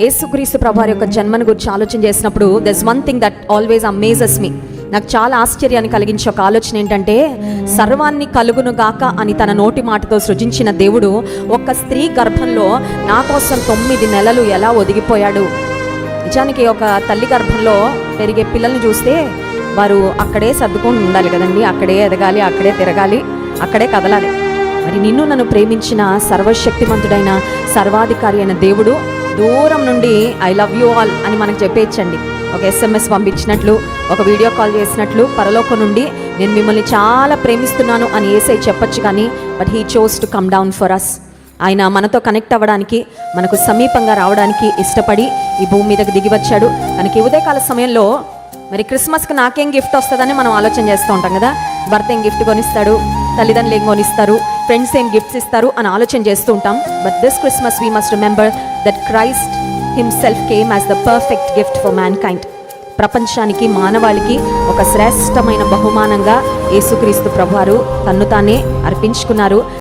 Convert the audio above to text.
యేసుక్రీస్తు ప్రభువారి యొక్క జన్మను గురించి ఆలోచన చేసినప్పుడు there's one thing that always amazes me. నాకు చాలా ఆశ్చర్యాన్ని కలిగించే ఒక ఆలోచన ఏంటంటే, సర్వాన్ని కలుగును గాక అని తన నోటి మాటతో సృజించిన దేవుడు ఒక స్త్రీ గర్భంలో నా కోసం 9 నెలలు ఎలా ఒదిగిపోయాడు. నిజానికి ఒక తల్లి గర్భంలో పెరిగే పిల్లల్ని చూస్తే వారు అక్కడే సర్దుకొని ఉండాలి కదండి, అక్కడే ఎదగాలి, అక్కడే తిరగాలి, అక్కడే కదలాలి. మరి నిన్ను నన్ను ప్రేమించిన సర్వశక్తిమంతుడైన సర్వాధికారి అయిన దేవుడు దూరం నుండి ఐ లవ్ యూ ఆల్ అని మనకు చెప్పేయచ్చండి. ఒక SMS పంపించినట్లు, ఒక వీడియో కాల్ చేసినట్లు పరలోకం నుండి నేను మిమ్మల్ని చాలా ప్రేమిస్తున్నాను అని యేసయ్య చెప్పొచ్చు, కానీ but he chose to come down for us. ఆయన మనతో కనెక్ట్ అవ్వడానికి, మనకు సమీపంగా రావడానికి ఇష్టపడి ఈ భూమి మీదకి దిగి వచ్చాడు. మనకి ఉదయకాల సమయంలో మరి క్రిస్మస్కి నాకేం గిఫ్ట్ వస్తుందని మనం ఆలోచన చేస్తూ ఉంటాం కదా. భర్త ఏం గిఫ్ట్ కొనిస్తాడు, తల్లిదండ్రులు ఏం కొనిస్తారు, ఫ్రెండ్స్ ఏం గిఫ్ట్స్ ఇస్తారు అని ఆలోచన చేస్తూ ఉంటాం. But this Christmas we must remember that Christ himself came as the perfect gift for man kind. ప్రపంచానికి, మానవాళికి ఒక శ్రేష్టమైన బహుమానంగా యేసుక్రీస్తు ప్రభువారు తన్ను తానే అర్పించుకున్నారు.